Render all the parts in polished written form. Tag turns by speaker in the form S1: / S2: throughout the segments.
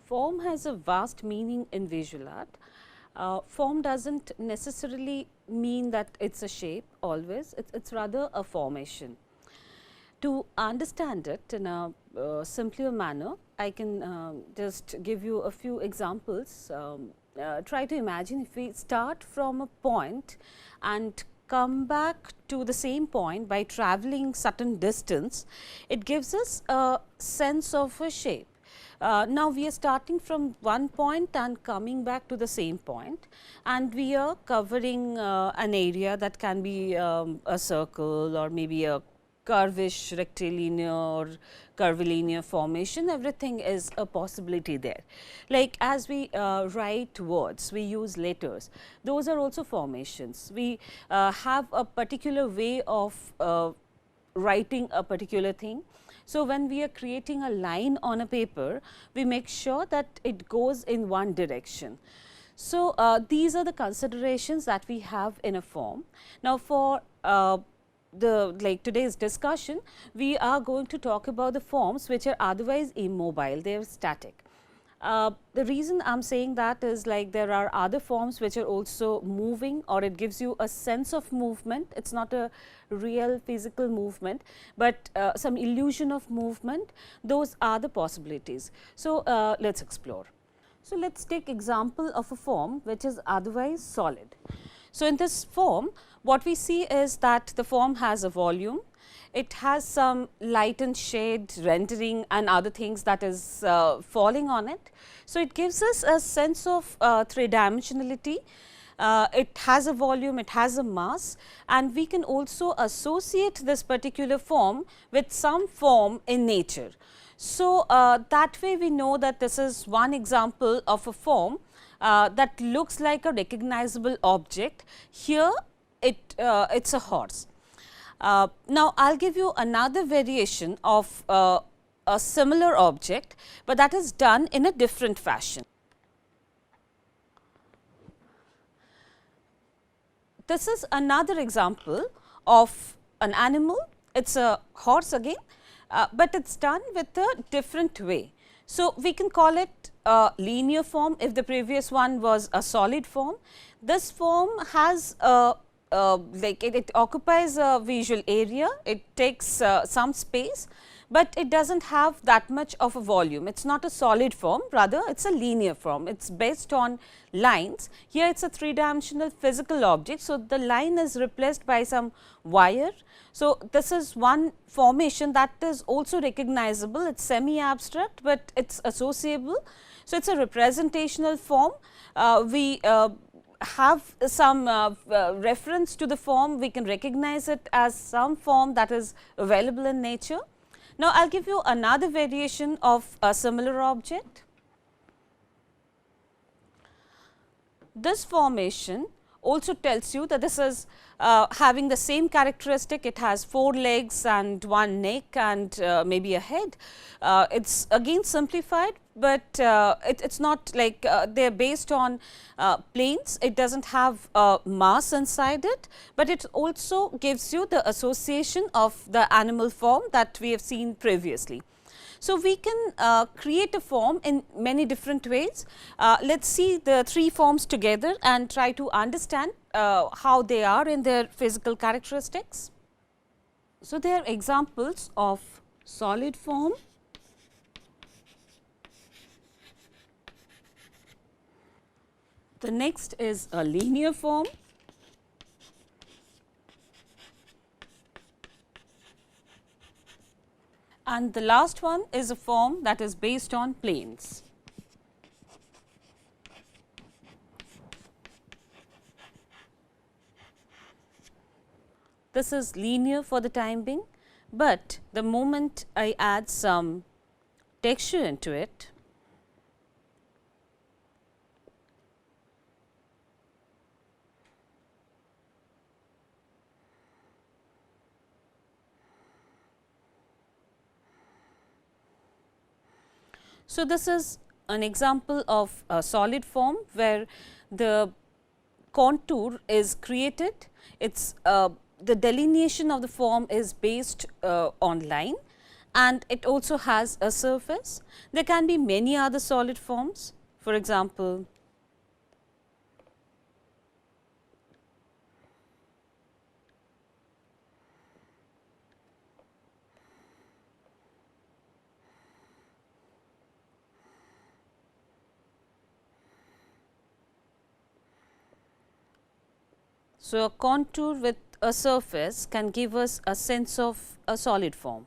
S1: form has a vast meaning in visual art. Form doesn't necessarily mean that it's a shape always, it's rather a formation. To understand it in a simpler manner, I can just give you a few examples. Try to imagine if we start from a point and come back to the same point by traveling certain distance, it gives us a sense of a shape. Now, we are starting from one point and coming back to the same point, and we are covering an area that can be a circle or maybe a curvish rectilinear or curvilinear formation. Everything is a possibility there. Like as we write words, we use letters, those are also formations. We have a particular way of writing a particular thing. So, when we are creating a line on a paper, we make sure that it goes in one direction. So, these are the considerations that we have in a form. Now, for today's discussion, we are going to talk about the forms which are otherwise immobile, they are static. The reason I am saying that is like there are other forms which are also moving, or it gives you a sense of movement. It is not a real physical movement, but some illusion of movement. Those are the possibilities. So, let us explore. So, let us take example of a form which is otherwise solid. So, in this form, what we see is that the form has a volume. It has some light and shade rendering and other things that is falling on it. So, it gives us a sense of three dimensionality. It has a volume, it has a mass, and we can also associate this particular form with some form in nature. So, that way we know that this is one example of a form that looks like a recognizable object. Here it's a horse. Now, I will give you another variation of a similar object, but that is done in a different fashion. This is another example of an animal. It is a horse again, but it is done with a different way. So, we can call it a linear form if the previous one was a solid form. This form has a it occupies a visual area, it takes some space, but it does not have that much of a volume. It is not a solid form, rather it is a linear form. It is based on lines. Here it is a three dimensional physical object. So, the line is replaced by some wire. So, this is one formation that is also recognizable. It is semi abstract, but it is associable. So, it is a representational form. We have some reference to the form, we can recognize it as some form that is available in nature. Now, I will give you another variation of a similar object. This formation also tells you that this is having the same characteristic. It has 4 legs and 1 neck and maybe a head. It is again simplified, but it is not like they are based on planes. It does not have mass inside it, but it also gives you the association of the animal form that we have seen previously. So, we can create a form in many different ways. Let us see the 3 forms together and try to understand how they are in their physical characteristics. So, they are examples of solid form, the next is a linear form, and the last one is a form that is based on planes. This is linear for the time being, but the moment I add some texture into it, so this is an example of a solid form where the contour is created. It's the delineation of the form is based on line, and it also has a surface. There can be many other solid forms. For example, so a contour with a surface can give us a sense of a solid form.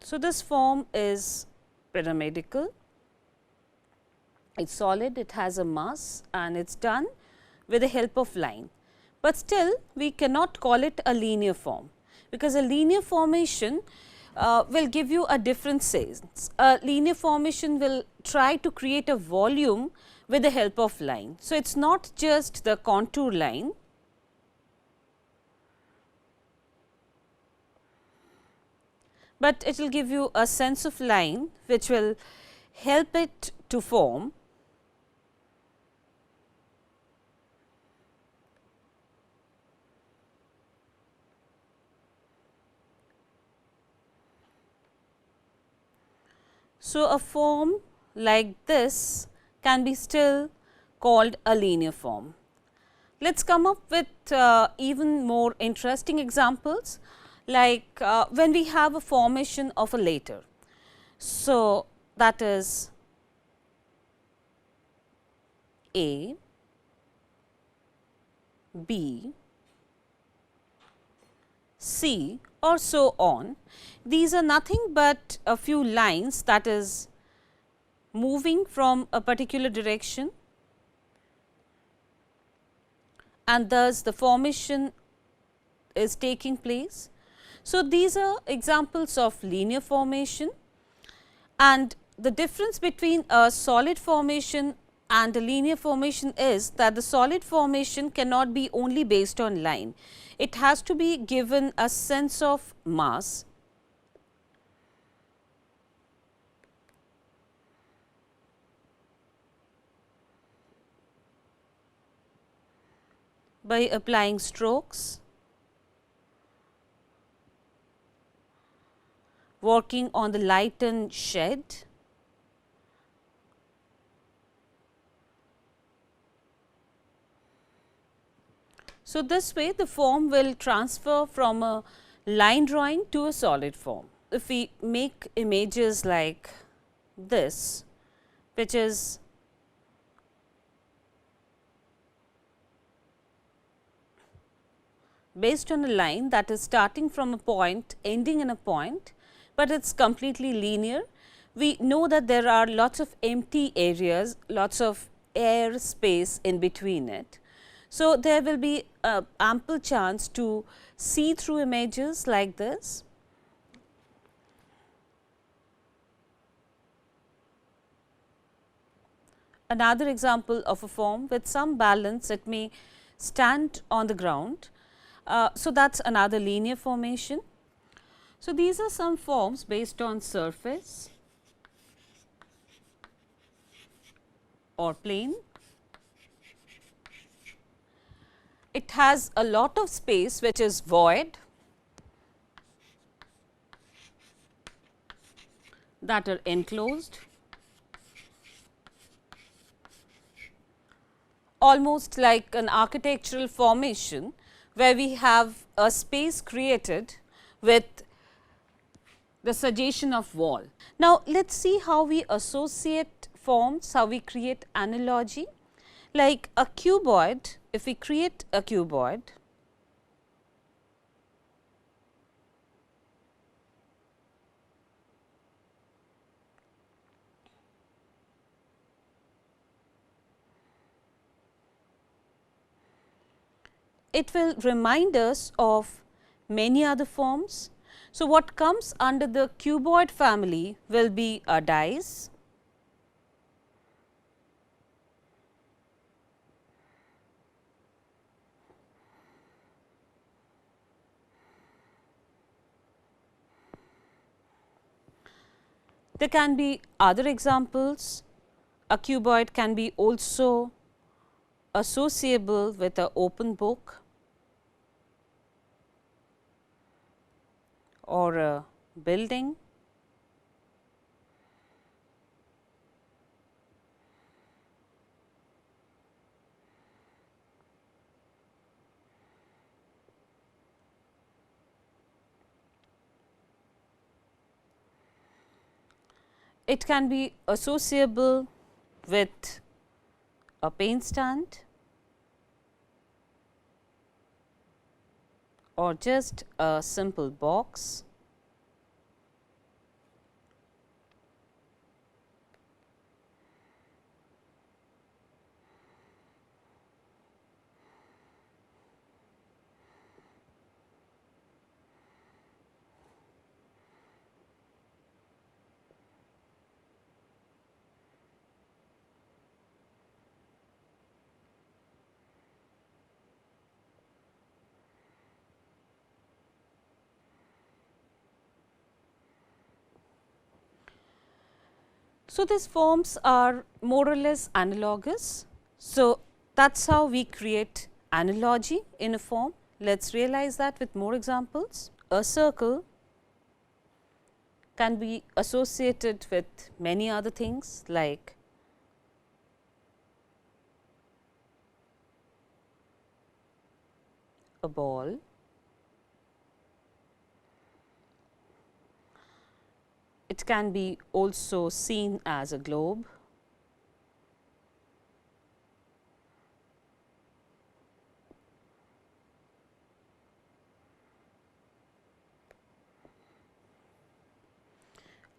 S1: So, this form is pyramidal. It is solid, it has a mass and it is done with the help of line, but still we cannot call it a linear form, because a linear formation will give you a different sense. A linear formation will try to create a volume with the help of line. So, it is not just the contour line, but it will give you a sense of line which will help it to form. So, a form like this can be still called a linear form. Let us come up with even more interesting examples, like when we have a formation of a letter. So, that is A, B, C or so on. These are nothing but a few lines that is moving from a particular direction, and thus the formation is taking place. So, these are examples of linear formation, and the difference between a solid formation and a linear formation is that the solid formation cannot be only based on line. It has to be given a sense of mass. By applying strokes, working on the lighten shed, so this way the form will transfer from a line drawing to a solid form. If we make images like this, which is based on a line that is starting from a point, ending in a point, but it is completely linear, we know that there are lots of empty areas, lots of air space in between it. So, there will be ample chance to see through images like this. Another example of a form with some balance, it may stand on the ground. So, that is another linear formation. So, these are some forms based on surface or plane. It has a lot of space which is void, that are enclosed, almost like an architectural formation where we have a space created with the suggestion of wall. Now, let us see how we associate forms, how we create analogy. Like a cuboid, if we create a cuboid, it will remind us of many other forms. So, what comes under the cuboid family will be a dice, There can be other examples. A cuboid can be also associable with an open book or a building. It can be associable with a pen stand or just a simple box. So, these forms are more or less analogous. So, that is how we create analogy in a form. Let us realize that with more examples. A circle can be associated with many other things like a ball, it can be also seen as a globe,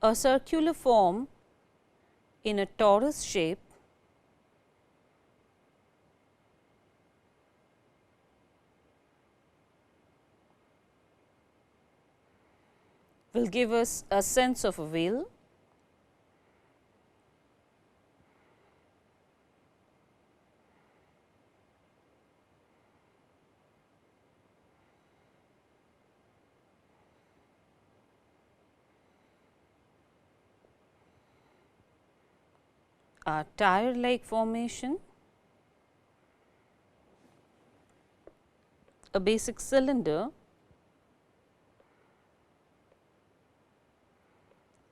S1: a circular form in a torus shape will give us a sense of a wheel. A tire like formation, a basic cylinder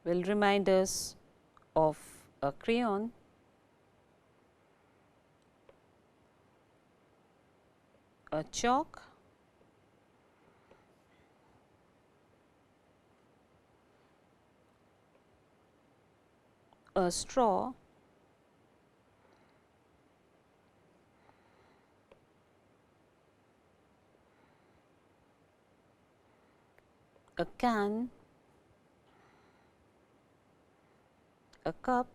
S1: will remind us of a crayon, a chalk, a straw, a can, a cup,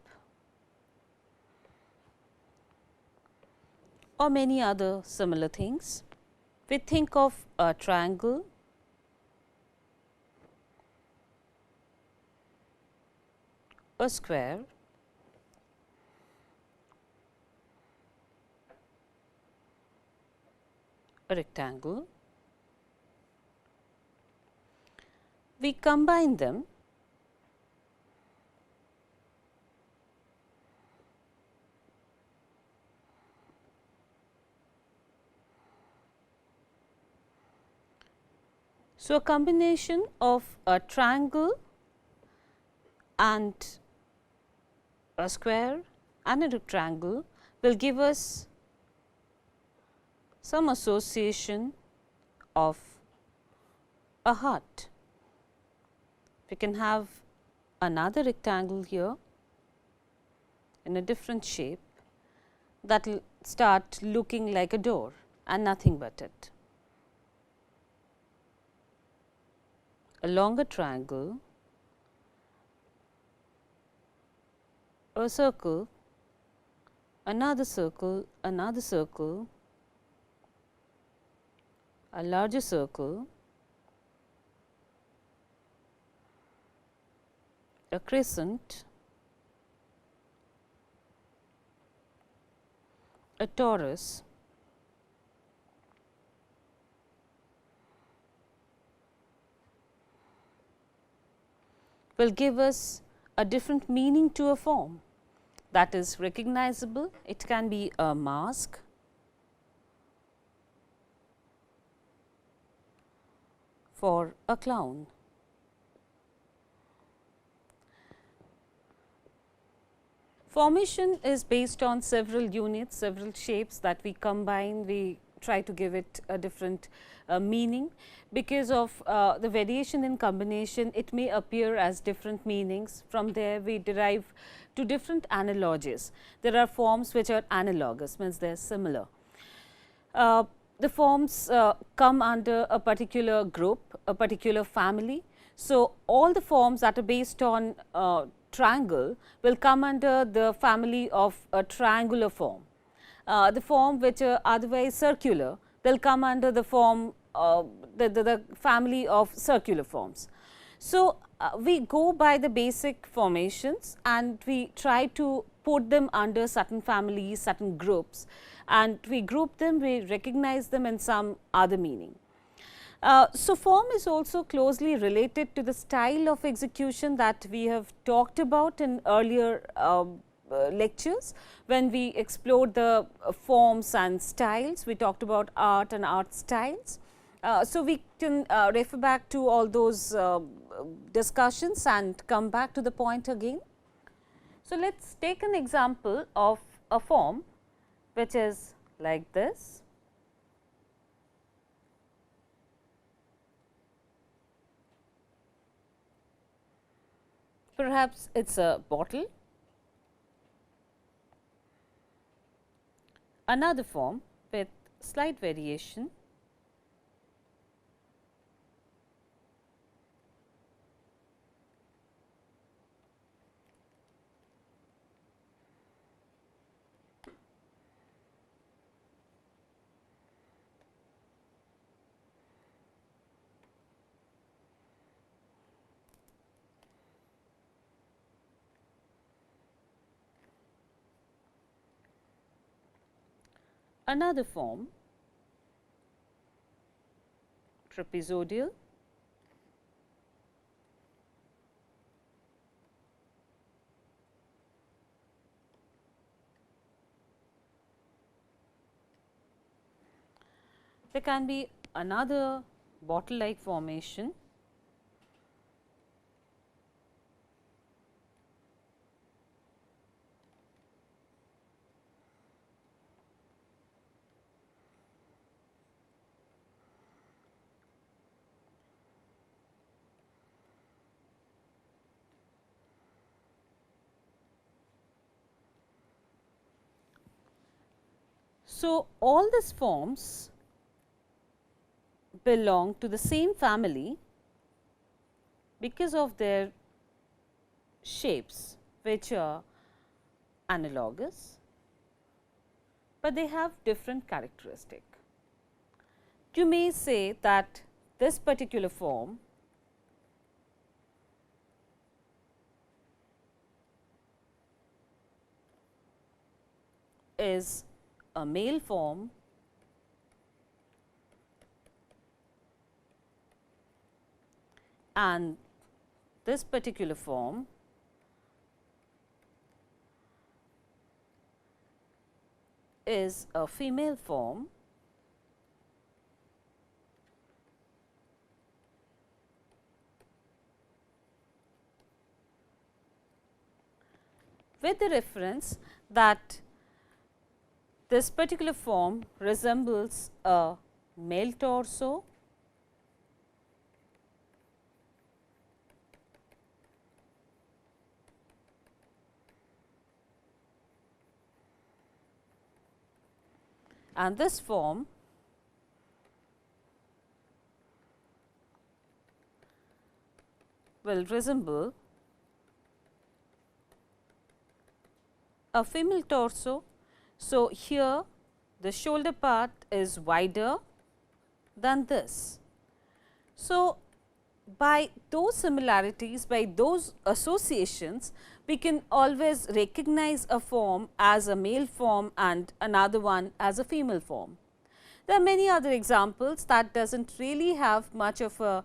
S1: or many other similar things. We think of a triangle, a square, a rectangle. We combine them so, a combination of a triangle and a square and a rectangle will give us some association of a heart. We can have another rectangle here in a different shape that will start looking like a door and nothing but it. A longer triangle, a circle, another circle, another circle, a larger circle, a crescent, a torus, will give us a different meaning to a form that is recognizable. It can be a mask, for a clown. Formation is based on several units, several shapes that we combine. We try to give it a different meaning. Because of the variation in combination, it may appear as different meanings. From there, we derive to different analogies. There are forms which are analogous, means they are similar. The forms come under a particular group, a particular family. So, all the forms that are based on triangle will come under the family of a triangular form. The form which are otherwise circular, they will come under the form the family of circular forms. So, we go by the basic formations and we try to put them under certain families, certain groups, and we group them, we recognize them in some other meaning. So, form is also closely related to the style of execution that we have talked about in earlier lectures. When we explored the forms and styles, we talked about art and art styles. So, we can refer back to all those discussions and come back to the point again. So, let us take an example of a form which is like this. Perhaps it is a bottle. Another form with slight variation. Another form, trapezoidal. There can be another bottle like formation. So, all these forms belong to the same family because of their shapes, which are analogous, but they have different characteristic. You may say that this particular form is a male form and this particular form is a female form. With the reference that this particular form resembles a male torso and this form will resemble a female torso. So, here the shoulder part is wider than this. So, by those similarities, by those associations, we can always recognize a form as a male form and another one as a female form. There are many other examples that does not really have much of a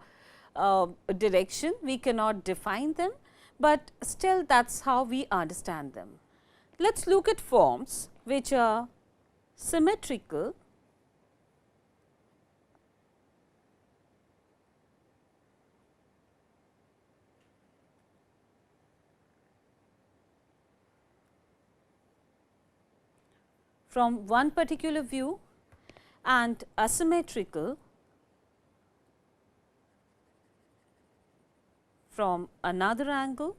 S1: direction, we cannot define them, but still that is how we understand them. Let us look at forms which are symmetrical from one particular view and asymmetrical from another angle.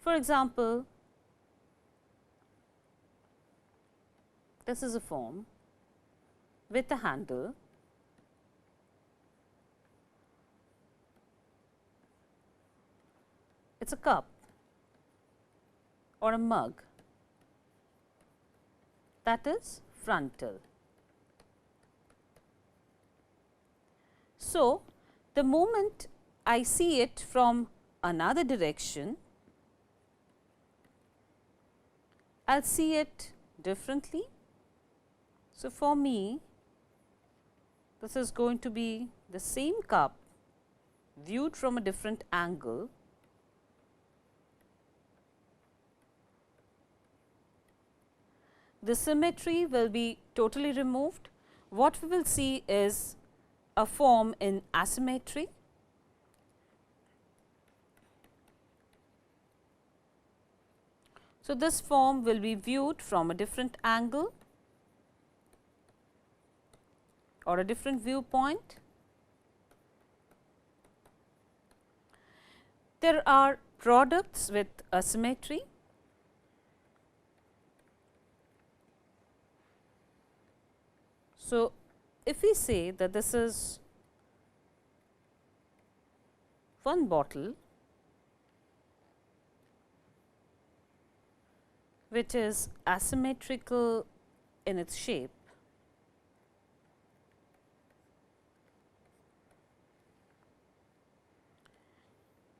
S1: For example, this is a form with a handle, it is a cup or a mug, that is frontal. So, the moment I see it from another direction, I will see it differently. So, for me this is going to be the same cup viewed from a different angle. The symmetry will be totally removed. What we will see is a form in asymmetry. So, this form will be viewed from a different angle or a different viewpoint. There are products with asymmetry. So, if we say that this is one bottle which is asymmetrical in its shape,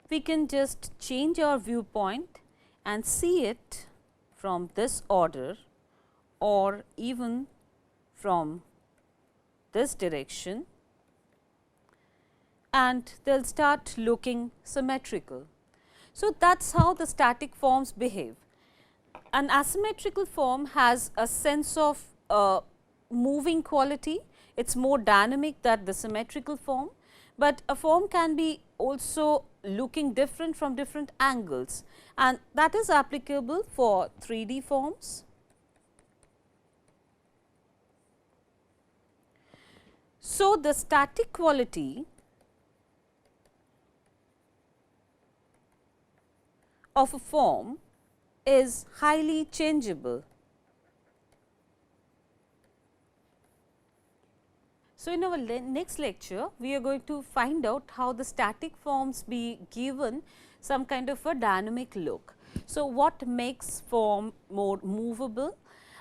S1: we can just change our viewpoint and see it from this order or even from this direction, and they will start looking symmetrical. So, that is how the static forms behave. An asymmetrical form has a sense of moving quality, it is more dynamic than the symmetrical form, but a form can be also looking different from different angles, and that is applicable for 3D forms. So, the static quality of a form is highly changeable. So, in our next lecture, we are going to find out how the static forms be given some kind of a dynamic look. So, what makes form more movable,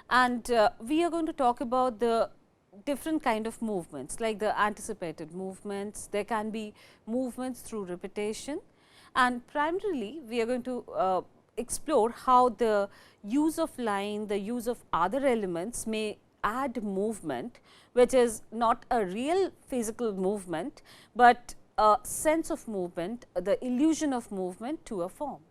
S1: and we are going to talk about the different kind of movements like the anticipated movements, there can be movements through repetition, and primarily we are going to explore how the use of line, the use of other elements may add movement, which is not a real physical movement, but a sense of movement, the illusion of movement to a form.